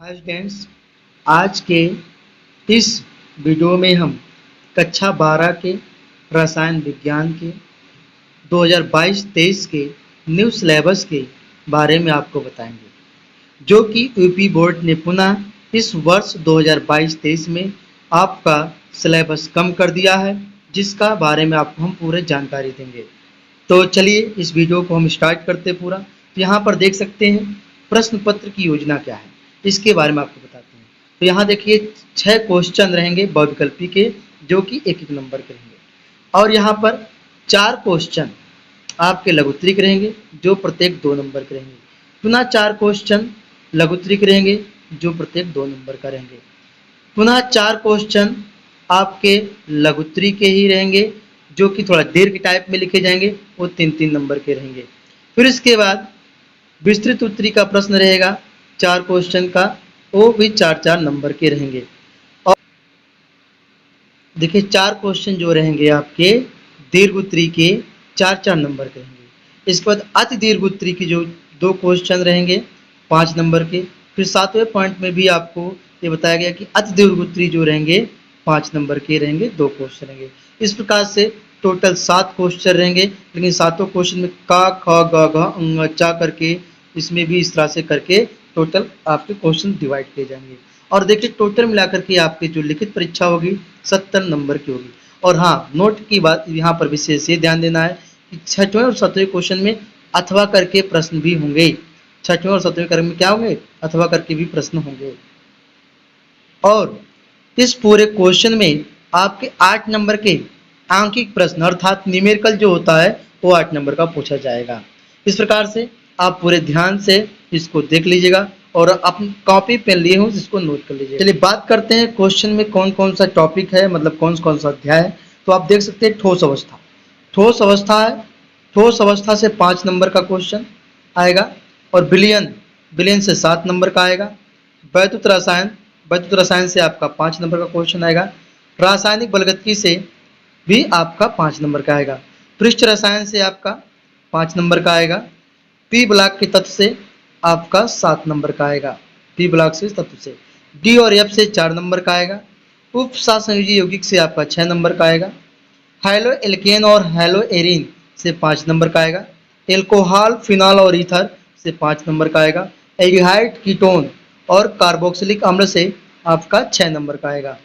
Hi students, आज के इस वीडियो में हम कक्षा 12 के रसायन विज्ञान के 2022-23 के न्यू सिलेबस के बारे में आपको बताएंगे, जो कि यूपी बोर्ड ने पुनः इस वर्ष 2022-23 में आपका सिलेबस कम कर दिया है, जिसका बारे में आपको हम पूरे जानकारी देंगे। तो चलिए इस वीडियो को हम स्टार्ट करते पूरा। तो यहाँ पर देख सकते हैं प्रश्न पत्र की योजना क्या है, इसके बारे में आपको बताते हैं। तो यहाँ देखिए 6 क्वेश्चन रहेंगे बहुविकल्पी के, जो कि एक एक नंबर के रहेंगे, और यहाँ पर 4 क्वेश्चन आपके लघुत्तरिक रहेंगे, जो प्रत्येक 2 नंबर के रहेंगे। पुनः 4 क्वेश्चन लघुत्तरिक रहेंगे, जो प्रत्येक 2 नंबर का रहेंगे। पुनः 4 क्वेश्चन आपके लघुत्तरी के ही रहेंगे, जो कि थोड़ा दीर्घ टाइप में लिखे जाएंगे, वो 3-3 नंबर के रहेंगे। फिर इसके बाद विस्तृत उत्तरी का प्रश्न रहेगा 4 क्वेश्चन का, वो भी 4-4 नंबर के रहेंगे। और देखिए 4 क्वेश्चन जो रहेंगे आपके दीर्घ उत्तरी के 4-4 नंबर के रहेंगे। इसके बाद अति दीर्घ उत्तरी के जो 2 क्वेश्चन रहेंगे 5 नंबर के। फिर 7वें पॉइंट में भी आपको ये बताया गया कि अति दीर्घ उत्तरी जो रहेंगे 5 नंबर के रहेंगे, 2 क्वेश्चन रहेंगे। इस प्रकार से टोटल 7 क्वेश्चन रहेंगे, लेकिन 7 क्वेश्चन में क ख ग घ ङ च करके, इसमें भी इस तरह से करके टोटल आपके क्वेश्चन डिवाइड किए जाएंगे। और देखिए टोटल मिलाकर के आपकी जो लिखित परीक्षा होगी 70 नंबर की होगी। और हाँ, नोट की बात यहाँ पर विशेष ये ध्यान देना है कि 6वें और 7वें क्वेश्चन में अथवा करके प्रश्न भी होंगे। 6वें और 7वें क्रम में क्या होंगे? अथवा करके भी प्रश्न होंगे। और इस पूरे क्वेश्चन में आपके 8 नंबर के आंकिक प्रश्न अर्थात न्यूमेरिकल जो होता है वो 8 नंबर का पूछा जाएगा। इस प्रकार से आप पूरे ध्यान से इसको देख लीजिएगा और अपनी कॉपी पेन लिए हो इसको नोट कर लीजिए। चलिए बात करते हैं क्वेश्चन में कौन कौन सा टॉपिक है, मतलब कौन कौन सा अध्याय है। तो आप देख सकते हैं ठोस अवस्था, ठोस अवस्था है। ठोस अवस्था से 5 नंबर का क्वेश्चन आएगा। और विलयन से 7 नंबर का आएगा। वैद्युत रसायन से आपका 5 नंबर का क्वेश्चन आएगा। रासायनिक बलगतिकी से भी आपका 5 नंबर का आएगा। पृष्ठ रसायन से आपका 5 नंबर का आएगा। पी ब्लॉक के तत्व से आपका 7 नंबर का आएगा। पी ब्लॉक से तत्व से डी और एफ से 4 नंबर का आएगा। उप सहसंयोजी यौगिक से आपका 6 नंबर का आएगा। हाइलो एल्केन और हाइलो एरिन से 5 नंबर का आएगा। एल्कोहल, फिनॉल और ईथर से 5 नंबर का आएगा। एल्डिहाइड, कीटोन और कार्बोक्सिलिक अम्ल से आपका 6 नंबर का आएगा।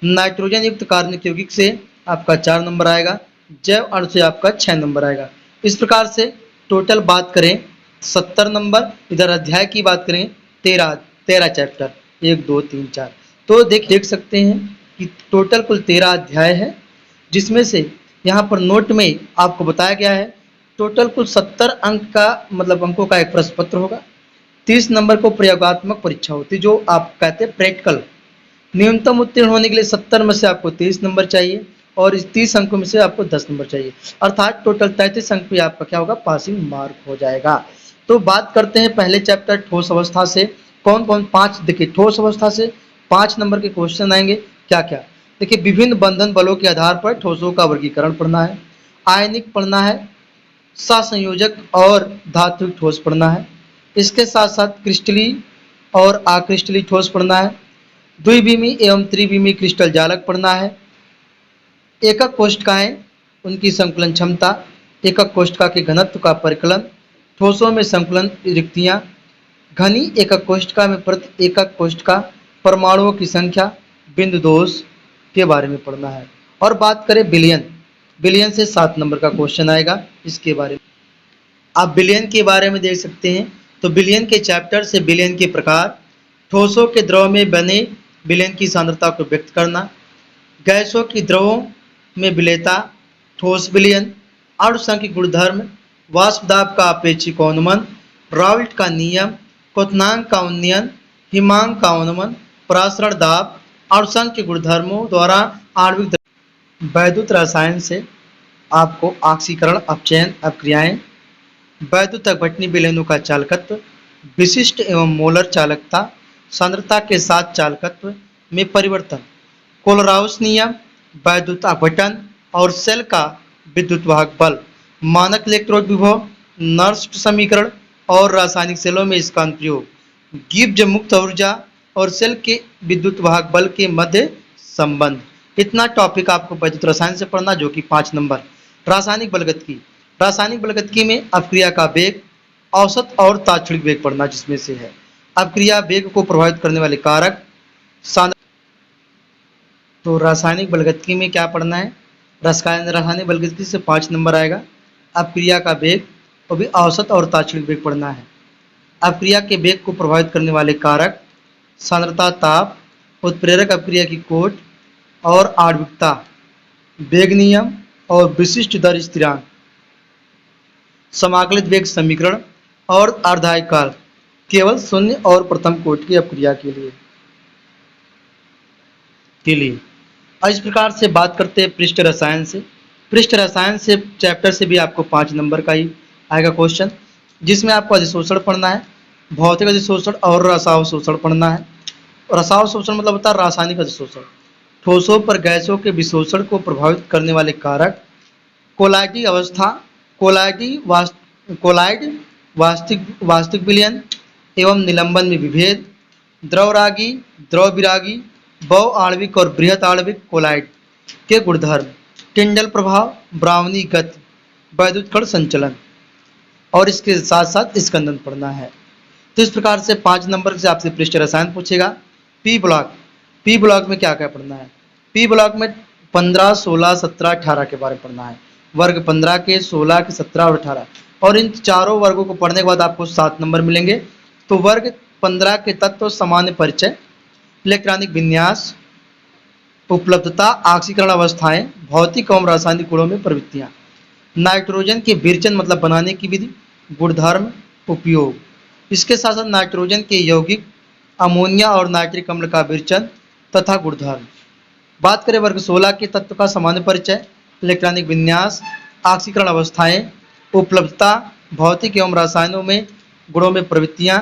नाइट्रोजन युक्त कार्बनिक यौगिक से आपका 4 नंबर आएगा। जैव अणु से आपका 6 नंबर आएगा। इस प्रकार से टोटल बात करें 70 नंबर। इधर अध्याय की बात करें 13 चैप्टर, 1 2 3 4। तो देख सकते हैं कि टोटल कुल 13 अध्याय है, जिसमें से यहाँ पर नोट में आपको बताया गया है टोटल कुल 70 अंक का, मतलब अंकों का एक प्रश्न पत्र होगा। 30 नंबर को प्रयोगात्मक परीक्षा होती है, जो आप कहते हैं प्रैक्टिकल। न्यूनतम उत्तीर्ण होने के लिए 70 में से आपको 30 नंबर चाहिए और इस 30 अंकों में से आपको 10 नंबर चाहिए, अर्थात टोटल 33 अंक पे आपका क्या होगा? पासिंग मार्क हो जाएगा। तो बात करते हैं पहले चैप्टर ठोस अवस्था से कौन कौन 5। देखिए ठोस अवस्था से 5 नंबर के क्वेश्चन आएंगे। क्या क्या? देखिए विभिन्न बंधन बलों के आधार पर ठोसों का वर्गीकरण पढ़ना है, आयनिक पढ़ना है, सहसंयोजक और धात्विक ठोस पढ़ना है। इसके साथ साथ क्रिस्टलीय और अक्रिस्टलीय ठोस पढ़ना है। द्विविमीय एवं त्रिविमीय क्रिस्टल जालक पढ़ना है। एकक कोष्ठकाएं, उनकी संकुलन क्षमता, एकक कोष्ठका के घनत्व का परिकलन, ठोसों में संकुलन रिक्तियां, घनी एकक कोष्ठका में प्रति एकक कोष्ठका परमाणुओं की संख्या, बिंदु दोष के बारे में पढ़ना है। और बात करें विलयन से 7 नंबर का क्वेश्चन आएगा। इसके बारे में आप विलयन के बारे में देख सकते हैं। तो विलयन के चैप्टर से विलयन के प्रकार, ठोसों के द्रव में बने विलयन की सांद्रता को व्यक्त करना, गैसों की द्रवों में विलेयता, ठोस विलयन, अणुसंख्यिक गुणधर्म, वाष्प दाब का अपेक्षिक अनुमान, राउल्ट का नियम, क्वथनांक का उन्नयन, हिमांक का अनुमान, परासरण दाब, अणुसंख्यिक गुणधर्मों द्वारा आणविक। वैद्युत रसायन से आपको ऑक्सीकरण, अपचयन, अपक्रियाएं, वैद्युत अपघटनी विलयनों का चालकत्व, विशिष्ट एवं मोलर चालकता, सांद्रता के साथ चालकत्व में परिवर्तन, कोलराउस नियम, वैद्युत अपघटन और सेल का विद्युत वाहक बल, मानक इलेक्ट्रोड विभव, नर्स्ट समीकरण और रासायनिक सेलों में इसका अनुप्रयोग, गिब्स मुक्त ऊर्जा, और सेल के विद्युत वाहक बल के मध्य संबंध। इतना टॉपिक आपको वैद्युत रसायन से पढ़ना, जो कि 5 नंबर। रासायनिक बलगतिकी, रासायनिक बलगतिकी में अपक्रिया का वेग, औसत और तात्क्षणिक वेग पढ़ना, जिसमें से है अपक्रिया वेग को प्रभावित करने वाले कारक, तो रासायनिक बलगतिकी में क्या पढ़ना है, रासायनिक बलगतिकी से 5 नंबर आएगा। अपक्रिया का वेग और भी औसत और तात्क्षणिक वेग पढ़ना है। अपक्रिया के वेग को प्रभावित करने वाले कारक, सांद्रता, ताप, उत्प्रेरक अपक्रिया की कोट और आणविकता, वेग नियम और विशिष्ट दर स्थिरांक, समाकलित वेग समीकरण और अर्धायकाल, केवल शून्य और प्रथम कोटि की अपक्रिया के लिए। इस प्रकार से बात करते हैं पृष्ठ रसायन से। पृष्ठ रसायन से चैप्टर से भी आपको 5 नंबर का ही आएगा क्वेश्चन, जिसमें आपको अधिशोषण पढ़ना है, भौतिक अधिशोषण और रसावशोषण पढ़ना है। रसावशोषण मतलब होता है रासायनिक अधिशोषण, ठोसों पर गैसों के विशोषण को प्रभावित करने वाले कारक, कोलाइडी अवस्था, कोलाइड वास्तविक विलयन एवं निलंबन में विभेद, द्रवरागी, द्रव विरागी, बहु आणविक और बृहत आणविक कोलाइड के गुणधर्म, टिंडल प्रभाव, ब्राउनी गति, वैद्युत कण संचलन, और इसके साथ साथ स्कंदन पढ़ना है। तो इस प्रकार से 5 नंबर से आपसे पृष्ठ रसायन पूछेगा। पी ब्लॉक में क्या क्या पढ़ना है। पी ब्लॉक में 15, 16, 17, 18 के बारे में पढ़ना है। वर्ग 15 के, 16 के, 17 और 18, और इन चारों वर्गों को पढ़ने के बाद आपको 7 नंबर मिलेंगे। तो वर्ग 15 के तत्व, सामान्य परिचय, इलेक्ट्रॉनिक विन्यास, उपलब्धता, ऑक्सीकरण अवस्थाएं, भौतिक एवं रासायनिक गुणों में प्रवृत्तियां, नाइट्रोजन के विरचन मतलब बनाने की विधि, गुणधर्म, उपयोग। इसके साथ साथ नाइट्रोजन के यौगिक, अमोनिया और नाइट्रिक अम्ल का विरचन तथा गुणधर्म। बात करें वर्ग 16 के तत्व का सामान्य परिचय, इलेक्ट्रॉनिक विन्यास, ऑक्सीकरण अवस्थाएं, उपलब्धता, भौतिक एवं रासायनों में गुणों में प्रवृत्तियां,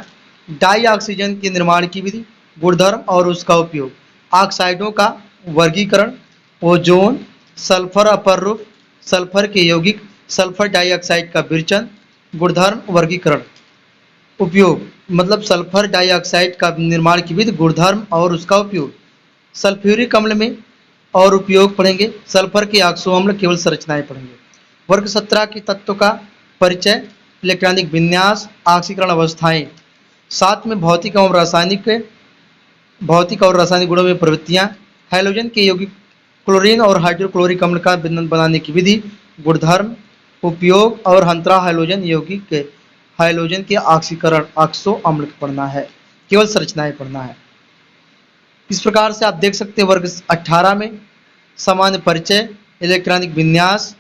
डाई ऑक्सीजन के निर्माण की विधि, गुणधर्म और उसका उपयोग, ऑक्साइडों का वर्गीकरण, ओजोन, सल्फर अपरूप, सल्फर के यौगिक, सल्फर डाइऑक्साइड का विरचन, गुणधर्म, वर्गीकरण, उपयोग मतलब सल्फर डाइऑक्साइड का निर्माण की विधि, गुणधर्म और उसका उपयोग। सल्फ्यूरिक अम्ल में और उपयोग पढ़ेंगे, सल्फर के ऑक्सो अम्ल केवल संरचनाएं पढ़ेंगे। वर्ग 17 के तत्व का परिचय, इलेक्ट्रॉनिक विन्यास, ऑक्सीकरण अवस्थाएं, साथ में भौतिक और रासायनिक गुणों में प्रवृत्तियां, हैलोजन के यौगिक, क्लोरीन और हाइड्रोक्लोरिक अम्ल का बनाने की विधि, गुणधर्म, उपयोग, और अंतरा हैलोजन यौगिक के हाइलोजन के ऑक्सीकरण, ऑक्सो अम्ल पढ़ना है, केवल संरचनाएं पढ़ना है। इस प्रकार से आप देख सकते हैं वर्ग 18 में सामान्य परिचय, इलेक्ट्रॉनिक विन्यास,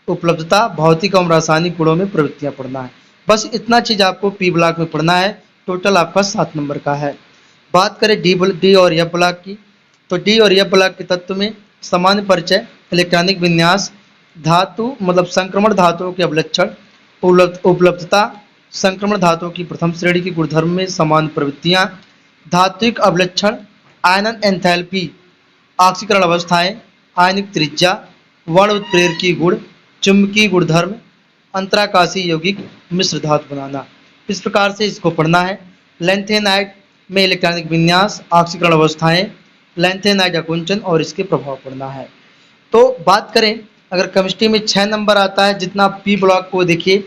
उपलब्धता, भौतिक एवं रासायनिक गुणों में प्रवृत्तियां पढ़ना है। बस इतना चीज आपको पी ब्लॉक में पढ़ना है। टोटल आपका 7 नंबर का है। बात करें डी और एफ ब्लॉक की, तो डी और एफ ब्लॉक के तत्व में सामान्य परिचय, इलेक्ट्रॉनिक विन्यास, धातु मतलब संक्रमण धातुओं के अवलक्षण, उपलब्धता, संक्रमण धातुओं की प्रथम श्रेणी की गुणधर्म में समान प्रवृत्तियां, धात्विक अवलक्षण, आयनन एंथैल्पी, ऑक्सीकरण अवस्थाएं, आयनिक त्रिज्या, वर्ण उत्प्रेरकी गुण, चुंबकीय गुणधर्म, अंतराकाशीय यौगिक, मिश्र धातु बनाना। इस प्रकार से इसको पढ़ना है। लैंथेनाइड में इलेक्ट्रॉनिक विन्यास, ऑक्सीकरण अवस्थाएं, लैंथेनाइड आकुंचन और इसके प्रभाव पढ़ना है। तो बात करें अगर केमिस्ट्री में 6 नंबर आता है, जितना पी ब्लॉक को देखिए,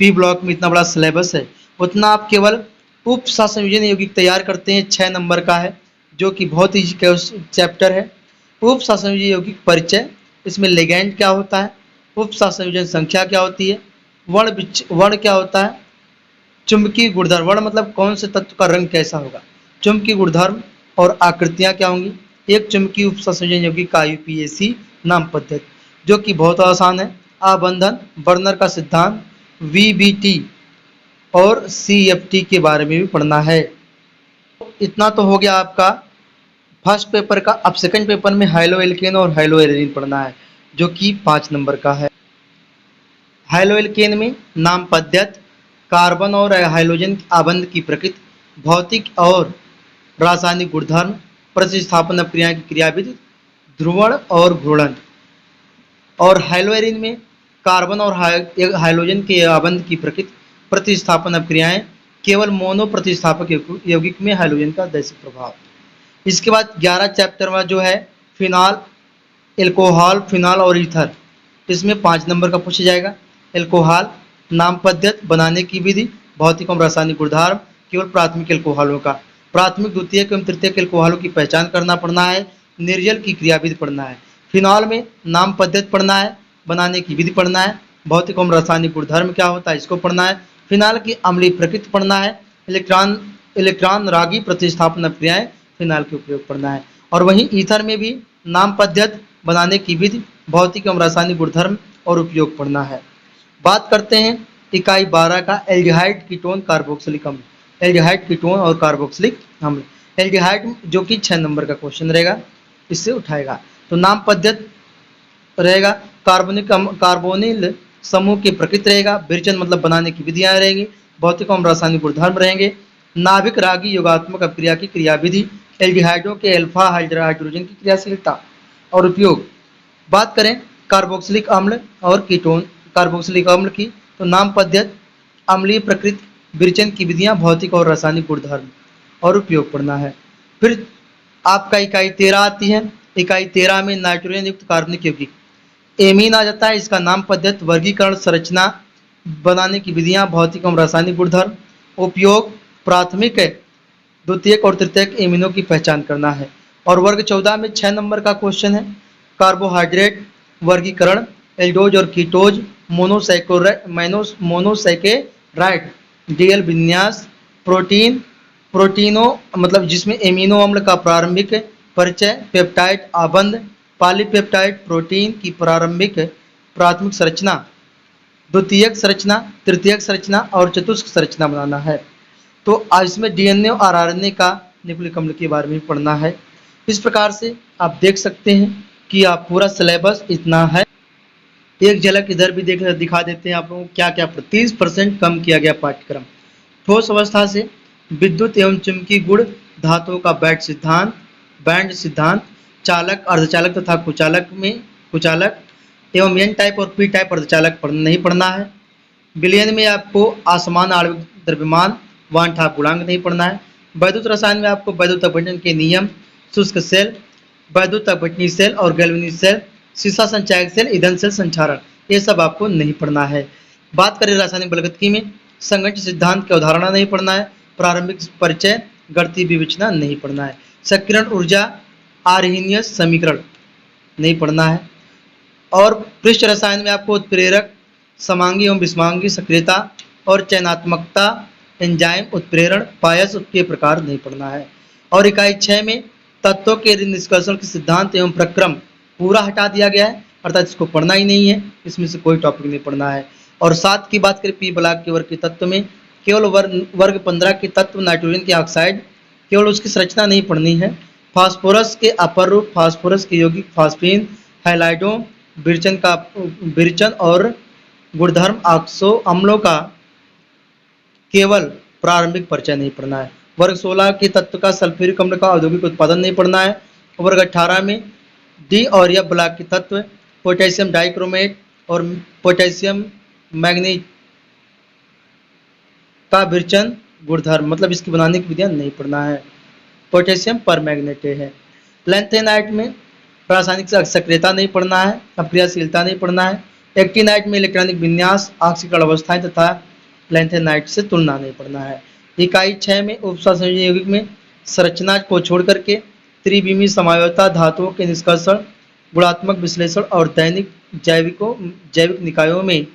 पी ब्लॉक में इतना बड़ा सिलेबस है, उतना आप केवल उप सहसंयोजन यौगिक तैयार करते हैं, 6 नंबर का है, जो कि बहुत ही चैप्टर है। उप सहसंयोजन यौगिक परिचय, इसमें लिगैंड क्या होता है, उप सहसंयोजन संख्या क्या होती है, वर्ण क्या होता है, चुंबकीय गुणधर्म, वर्ण मतलब कौन से तत्व का रंग कैसा होगा, चुंबकीय गुणधर्म और आकृतियां क्या होंगी, एक चुंबकीय उप सहसंयोजन यौगिक का यूपीएसी नाम पद्धति, जो कि बहुत आसान है, आबंधन, बर्नर का सिद्धांत, वीबीटी और सीएफटी के बारे में भी पढ़ना है। इतना तो हो गया आपका फर्स्ट पेपर का। अब सेकंड पेपर में हाइलो एल्केन और हाइलो एल्केन पढ़ना है, जो कि 5 नंबर का है। हाइलो एल्केन में नाम पद्धति, कार्बन और हाइड्रोजन आबंध की प्रकृति, भौतिक और रासायनिक गुणधर्म, प्रतिस्थापन अपक्रिया की क्रियाविधि, ध्रुवण और घूर्णन। और हाइलोएरिन में कार्बन और हाइड्रोजन के आबंध की प्रकृति, प्रतिस्थापन अपक्रियाएं, केवल मोनो प्रतिस्थापक यौगिक में हाइड्रोजन का दैशिक प्रभाव। इसके बाद 11 चैप्टर में जो है फिनाल, एल्कोहल, फिनाल और ईथर, इसमें 5 नंबर का पूछा जाएगा। एल्कोहल नाम पद्धति, बनाने की विधि, भौतिक एवं रासायनिक गुणधर्म, केवल प्राथमिक एल्कोहलों का, प्राथमिक द्वितीयक एवं तृतीयक एल्कोहलों की पहचान करना पड़ना है, निर्जल की क्रियाविधि पढ़ना है। फिनॉल में नाम पद्धति पढ़ना है, बनाने की विधि पढ़ना है, भौतिक एवं रासायनिक गुणधर्म क्या होता है इसको पढ़ना है, फिनाल की अम्लीय प्रकृति पढ़ना है, इलेक्ट्रॉन रागी प्रतिस्थापन क्रियाएं फिनाल के उपयोग पढ़ना है। और वहीं ईथर में भी नाम पद्धति, बनाने की विधि, भौतिक एवं रासायनिक गुणधर्म और उपयोग पढ़ना है। बात करते हैं इकाई 12 का एल्डिहाइड, कीटोन, कार्बोक्सिलिक अम्ल। एल्डिहाइड, कीटोन और कार्बोक्सिलिक अम्ल। एल्डिहाइड जो कि 6 नंबर का क्वेश्चन रहेगा, इससे उठाएगा। तो नाम पद्धति रहेगा, कार्बोनिल समूह की प्रकृति रहेगा, विरचन मतलब बनाने की विधियां रहेंगी, भौतिक एवं रासायनिक गुणधर्म रहेंगे, नाभिक रागी योगात्मक अपक्रिया की क्रियाविधि, एल्डिहाइडों के अल्फा हाइड्रोजन की क्रियाशीलता और उपयोग। बात करें कार्बोक्सिलिक अम्ल और कीटोन, कार्बोक्सिलिक अम्ल की, तो नाम पद्धति, अम्लीय प्रकृति, विरचन की विधियां, भौतिक और रासायनिक गुणधर्म और उपयोग पढ़ना है। फिर आपका इकाई 13 आती है। इकाई 13 में नाइट्रोजन युक्त कार्बनिक यौगिक, एमीन आ जाता है। इसका नाम पद्धति, वर्गीकरण, संरचना, बनाने की विधियां, भौतिक एवं रासायनिक गुणधर्म, उपयोग, प्राथमिक, द्वितीयक और तृतीयक एमिनों की पहचान करना है। और वर्ग 14 में 6 नंबर का क्वेश्चन है, कार्बोहाइड्रेट वर्गीकरण, एल्डोज और कीटोज, मोनोसैकेराइड, डीएल विन्यास, प्रोटीनों मतलब जिसमें एमिनो अम्ल का प्रारंभिक परिचय, पेप्टाइड आबंध, पॉलीपेप्टाइड प्रोटीन की प्राथमिक संरचना, द्वितीयक संरचना, तृतीयक संरचना और चतुष्क संरचना बनाना है। तो इसमें डीएनए और आरएनए का न्यूक्लिक अम्ल के बारे में पढ़ना है। इस प्रकार से आप देख सकते हैं कि आप पूरा सिलेबस इतना है। एक झलक इधर भी दिखा देते हैं आप लोगों को क्या क्या 30% कम किया गया पाठ्यक्रम। ठोस अवस्था से विद्युत एवं चुंबकीय गुण धातुओं का बैंड सिद्धांत, चालक, अर्धचालक तथा कुचालक एवं एन टाइप और पी टाइप अर्धचालक नहीं पढ़ना है। विलयन में आपको असमान आणविक द्रव्यमान, वान ठाप गुणांक नहीं पढ़ना है। वैद्युत रसायन में आपको वैद्युत अपघटन के नियम, शुष्क सेल, वैद्युत अपघटनीय सेल और गैल्वेनिक सेल, सीसा संचायक सेल, ईंधन सेल संचारण, ये सब आपको नहीं पढ़ना है। बात करें रासायनिक बलगतिकी में, संगठन सिद्धांत की अवधारणा नहीं पढ़ना है, प्रारंभिक परिचय, गणितीय विवेचना नहीं पढ़ना है, सक्रियण ऊर्जा, आर्हीनियस समीकरण नहीं पढ़ना है। और पृष्ठ रसायन में आपको उत्प्रेरक, समांगी एवं विषमांगी सक्रियता और चयनात्मकता, एंजाइम, उत्प्रेरण, पायस के प्रकार नहीं पढ़ना है। और इकाई 6 में तत्वों के निष्कर्षण के सिद्धांत एवं प्रक्रम पूरा हटा दिया गया है, अर्थात इसको पढ़ना ही नहीं है, इसमें से कोई टॉपिक नहीं पढ़ना है। और 7 की बात करें पी ब्लॉक के वर्ग के तत्व में, केवल वर्ग 15 के तत्व नाइट्रोजन के ऑक्साइड, केवल उसकी संरचना नहीं पढ़नी है। फास्फोरस के अपर रूप, फास्फोरस के यौगिक फास्फीन, हैलाइडों, विरचन और गुणधर्म, ऑक्सो अम्लों का केवल प्रारंभिक परिचय नहीं पढ़ना है। वर्ग 16 के तत्व का सल्फ्यूरिक अम्ल का औद्योगिक उत्पादन नहीं पढ़ना है। वर्ग 18 में डी और एफ ब्लॉक के तत्व, पोटेशियम डाइक्रोमेट और पोटेशियम मैग्नीज का विरचन गुणधर्म, मतलब इसकी बनाने की विधियां नहीं पढ़ना है। पोटेशियम पर मैग्नेट है। लैंथेनाइट में रासायनिक सक्रियता नहीं पढ़ना है, अपक्रियाशीलता नहीं पढ़ना है। एक्टिनाइट में इलेक्ट्रॉनिक विन्यास, ऑक्सीकरण अवस्थाएं तथा लैंथेनाइट से तुलना नहीं पढ़ना है। इकाई 6 में उपसंयोजन यौगिक में संरचना को छोड़ करके त्रिविमीय समायोजता, धातुओं के निष्कर्षण, गुणात्मक विश्लेषण और जैविक निकायों में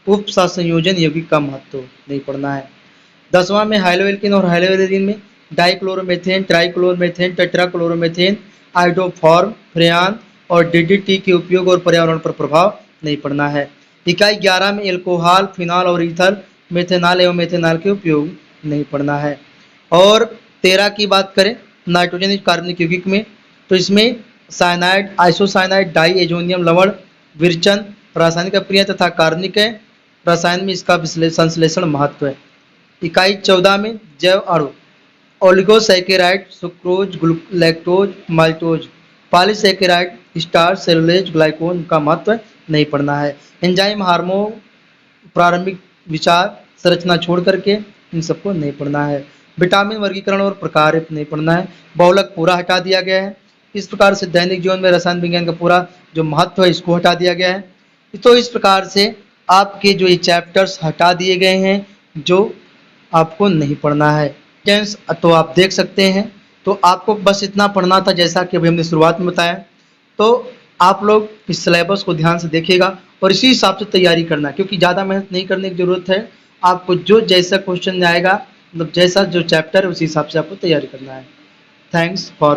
उपसंयोजन यौगिक का महत्व नहीं पढ़ना है। 10वां में हाइलोएल्किन और हाइलोएल्किन में डाइक्लोरोमेथेन, ट्राइक्लोरोमेथेन, टेट्राक्लोरोमेथेन, आइडोफॉर्म, फ्रेयान और डीडीटी के उपयोग और पर्यावरण पर प्रभाव नहीं पढ़ना है। इकाई 11 में एल्कोहल, फिनॉल और ईथर, मेथेनॉल एवं मेथेनॉल के उपयोग नहीं पढ़ना है। और 13 की बात करें नाइट्रोजन कार्बनिक यौगिक में, तो इसमें साइनाइड, आइसोसाइनाइड, डाई एजोनियम लवण, विरचन, रासायनिक अपक्रिया तथा कार्बनिक रसायन में इसका संश्लेषण महत्व है। इकाई 14 में जैव अणु, oligosaccharide, sucrose, lactose, maltose, polysaccharide, starch, cellulose, ग्लाइकोन का महत्व नहीं पढ़ना है। एंजाइम, हार्मोन, प्रारंभिक विचार, संरचना छोड़ करके इन सबको नहीं पढ़ना है। विटामिन वर्गीकरण और प्रकार नहीं पढ़ना है। बहुलक पूरा हटा दिया गया है। इस प्रकार से दैनिक जीवन में रसायन विज्ञान का पूरा जो महत्व है इसको हटा दिया गया है। तो इस प्रकार से आपके जो ये चैप्टर्स हटा दिए गए हैं जो आपको नहीं पढ़ना है। टेंस तो आप देख सकते हैं। तो आपको बस इतना पढ़ना था जैसा कि अभी हमने शुरुआत में बताया। तो आप लोग इस सिलेबस को ध्यान से देखिएगा और इसी हिसाब से तैयारी करना, क्योंकि ज़्यादा मेहनत नहीं करने की ज़रूरत है। आपको जो जैसा क्वेश्चन आएगा, मतलब जैसा जो चैप्टर है उसी हिसाब से आपको तैयारी करना है। Thanks for